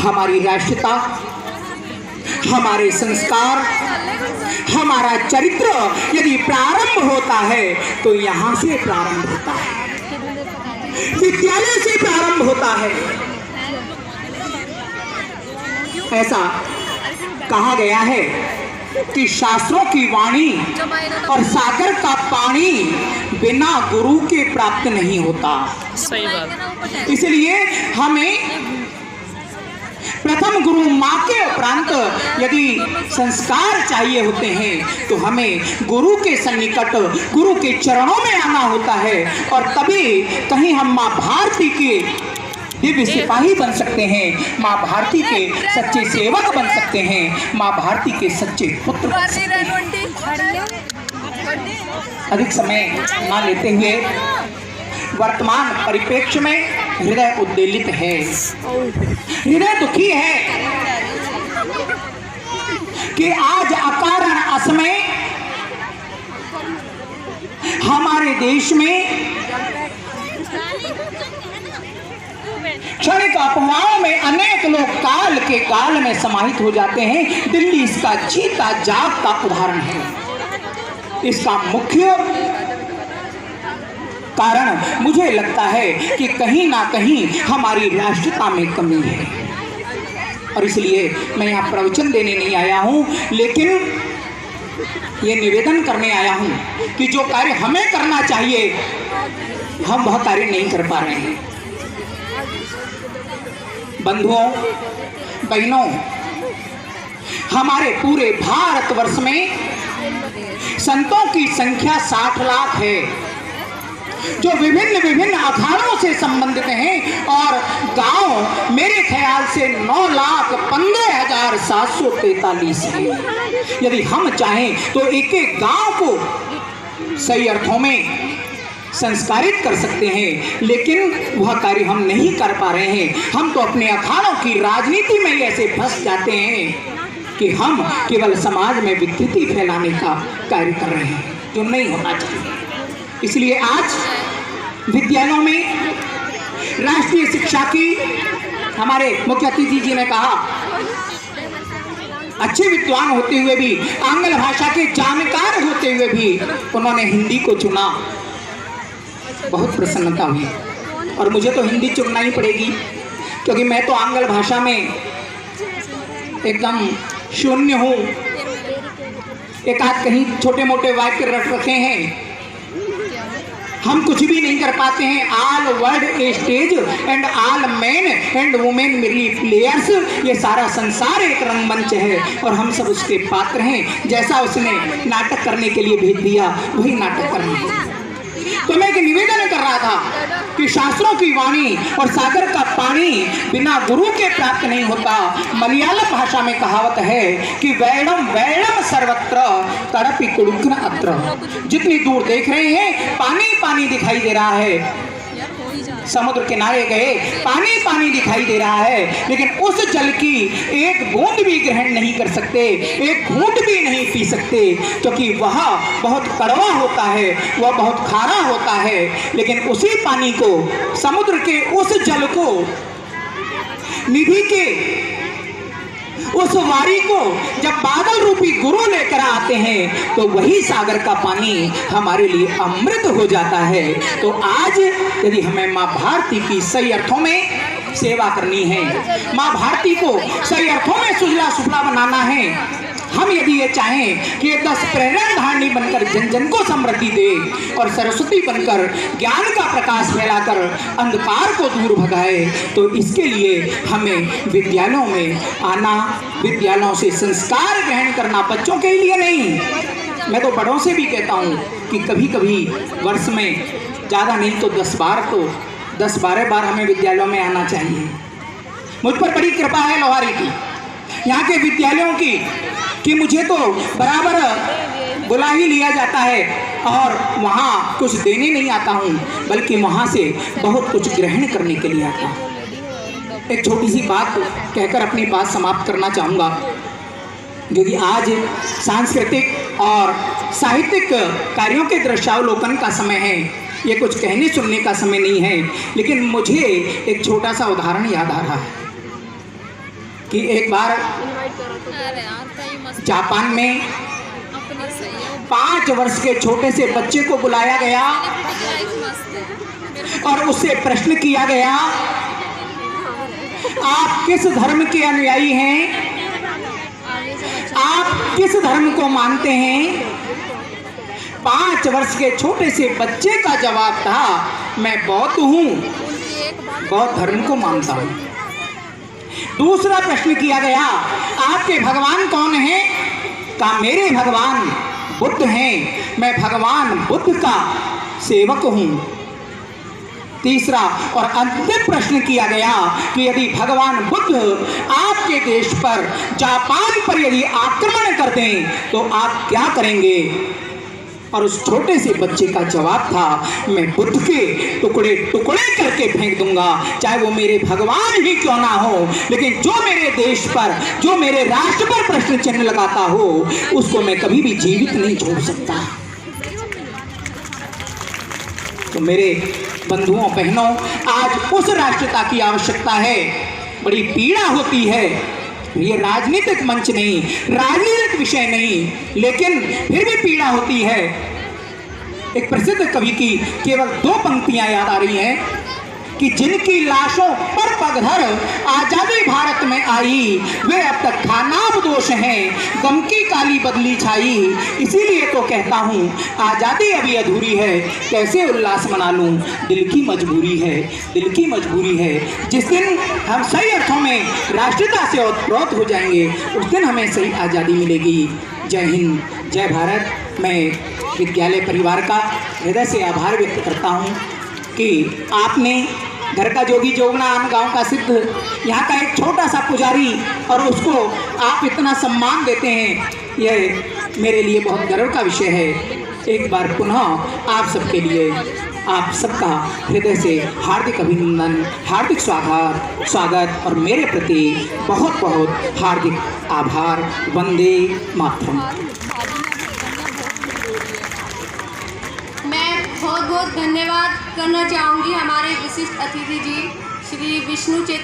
हमारी राष्ट्रता, हमारे संस्कार, हमारा चरित्र यदि प्रारंभ होता है तो यहाँ से प्रारंभ होता है, विद्यालय से प्रारंभ होता है। ऐसा कहा गया है कि शास्त्रों की वाणी और सागर का पानी बिना गुरु के प्राप्त नहीं होता। सही बात। इसलिए हमें प्रथम गुरु माँ के उपरांत यदि संस्कार चाहिए होते हैं तो हमें गुरु के सन्निकट, गुरु के चरणों में आना होता है, और तभी कहीं हम माँ भारती के दिव्य सिपाही बन सकते हैं, माँ भारती के सच्चे सेवक बन सकते हैं, माँ भारती के सच्चे पुत्र बन सकते हैं। अधिक समय न लेते हुए वर्तमान परिप्रेक्ष्य में हृदय उद्वेलित है, हृदय दुखी है कि आज अकारण असमय हमारे देश में क्षणिक अफवाहों में अनेक लोग काल के काल में समाहित हो जाते हैं। दिल्ली इसका जीता जागता उदाहरण है। इसका मुख्य कारण मुझे लगता है कि कहीं ना कहीं हमारी राष्ट्रता में कमी है, और इसलिए मैं यहाँ प्रवचन देने नहीं आया हूँ, लेकिन ये निवेदन करने आया हूँ कि जो कार्य हमें करना चाहिए हम वह कार्य नहीं कर पा रहे हैं। बंधुओं, बहनों, हमारे पूरे भारतवर्ष में संतों की संख्या 60 लाख है, जो विभिन्न विभिन्न अखाड़ों से संबंधित हैं, और गांव मेरे ख्याल से 9,15,743 है। यदि हम चाहें तो एक एक गांव को सही अर्थों में संस्कारित कर सकते हैं, लेकिन वह कार्य हम नहीं कर पा रहे हैं। हम तो अपने अखाड़ों की राजनीति में ऐसे फंस जाते हैं कि हम केवल समाज में विकृति फैलाने का कार्य कर रहे हैं, जो नहीं होना चाहिए। इसलिए आज विद्यालयों में राष्ट्रीय शिक्षा की, हमारे मुख्य अतिथि जी ने कहा, अच्छे विद्वान होते हुए भी, आंग्ल भाषा के जानकार होते हुए भी उन्होंने हिंदी को चुना। बहुत प्रसन्नता हुई, और मुझे तो हिंदी चुनना ही पड़ेगी, क्योंकि मैं तो आंग्ल भाषा में एकदम शून्य हूँ। एक आध कहीं छोटे मोटे वाक्य रट रखे हैं, हम कुछ भी नहीं कर पाते हैं। All world a stage and all man and women मेरी प्लेयर्स, ये सारा संसार एक रंगमंच है और हम सब उसके पात्र हैं। जैसा उसने नाटक करने के लिए भेज दिया वही नाटक करना है। तो मैं एक निवेदन कर रहा था कि शास्त्रों की वाणी और सागर का पानी बिना गुरु के प्राप्त नहीं होता। मलयालम भाषा में कहावत है कि वैणम वैणम सर्वत्र तरपि कुडुक्न अत्र। जितनी दूर देख रहे हैं पानी पानी दिखाई दे रहा है, समुद्र किनारे गए पानी पानी दिखाई दे रहा है, लेकिन उस जल की एक बूंद भी ग्रहण नहीं कर सकते, एक घूंट भी नहीं पी सकते, क्योंकि वह बहुत कड़वा होता है, वह बहुत खारा होता है। लेकिन उसी पानी को, समुद्र के उस जल को, निधि के उस वारी को जब बादल रूपी गुरु लेकर आते हैं तो वही सागर का पानी हमारे लिए अमृत हो जाता है। तो आज यदि हमें माँ भारती की सही अर्थों में सेवा करनी है, माँ भारती को सही अर्थों में सुजला सुफला बनाना है, हम यदि ये चाहें कि ये 10 प्रेरणा धारणी बनकर जन जन को समृद्धि दे और सरस्वती बनकर ज्ञान का प्रकाश फैलाकर अंधकार को दूर भगाए, तो इसके लिए हमें विद्यालयों में आना, विद्यालयों से संस्कार ग्रहण करना, बच्चों के लिए नहीं, मैं तो बड़ों से भी कहता हूँ कि कभी कभी वर्ष में ज़्यादा नहीं तो 10-12 बार हमें विद्यालयों में आना चाहिए। मुझ पर बड़ी कृपा है लोहारी की, यहाँ के विद्यालयों की, कि मुझे तो बराबर बुला ही लिया जाता है और वहाँ कुछ देने नहीं आता हूँ, बल्कि वहाँ से बहुत कुछ ग्रहण करने के लिए आता हूँ। एक छोटी सी बात कहकर अपनी बात समाप्त करना चाहूँगा, क्योंकि आज सांस्कृतिक और साहित्यिक कार्यों के दृश्यावलोकन का समय है, ये कुछ कहने सुनने का समय नहीं है। लेकिन मुझे एक छोटा सा उदाहरण याद आ रहा है। कि एक बार अरे यार सही मस्त जापान में अपनी सही है 5 वर्ष के छोटे से बच्चे को बुलाया गया लाइफ मस्त है मेरे को और उससे प्रश्न किया गया, आप किस धर्म के अनुयायी हैं, आगे से बच्चा आप किस धर्म को मानते हैं। 5 वर्ष के छोटे से बच्चे का जवाब था, मैं बौद्ध हूँ, उनकी एक बात बौद्ध धर्म को मानता हूँ। दूसरा प्रश्न किया गया, आपके भगवान कौन हैं, कहा मेरे भगवान बुद्ध हैं, मैं भगवान बुद्ध का सेवक हूँ। तीसरा और अंतिम प्रश्न किया गया कि यदि भगवान बुद्ध आपके देश पर, जापान पर यदि आक्रमण कर दें तो आप क्या करेंगे। और उस छोटे से बच्चे का जवाब था, मैं बुद्ध के टुकड़े टुकड़े करके फेंक दूंगा, चाहे वो मेरे भगवान ही क्यों ना हो, लेकिन जो मेरे देश पर, जो मेरे राष्ट्र पर प्रश्न चिन्ह लगाता हो उसको मैं कभी भी जीवित नहीं छोड़ सकता। तो मेरे बंधुओं बहनों, आज उस राष्ट्रता की आवश्यकता है। बड़ी पीड़ा होती है, ये राजनीतिक मंच नहीं, राजनीतिक विषय नहीं, लेकिन फिर भी पीड़ा होती है। एक प्रसिद्ध कवि की केवल 2 पंक्तियां याद आ रही हैं कि जिनकी लाशों पर पगधर आजादी भारत में आई, वे अब तक खानाबदोश हैं, गम की काली बदली छाई। इसीलिए तो कहता हूँ आज़ादी अभी अधूरी है, कैसे उल्लास मना लूँ, दिल की मजबूरी है, दिल की मजबूरी है। जिस दिन हम सही अर्थों में राष्ट्रीयता से ओतप्रोत हो जाएंगे, उस दिन हमें सही आज़ादी मिलेगी। जय हिंद, जय भारत। मैं विद्यालय परिवार का हृदय से आभार व्यक्त करता हूँ कि आपने घर का जोगी जोगना, गांव का सिद्ध, यहाँ का एक छोटा सा पुजारी, और उसको आप इतना सम्मान देते हैं, यह मेरे लिए बहुत गर्व का विषय है। एक बार पुनः आप सबके लिए, आप सबका हृदय से हार्दिक अभिनंदन, हार्दिक स्वागत और मेरे प्रति बहुत बहुत हार्दिक आभार। वंदे मातरम। मैं बहुत बहुत धन्यवाद करना चाहूँगी हमारे विशिष्ट अतिथि जी श्री विष्णु चेतन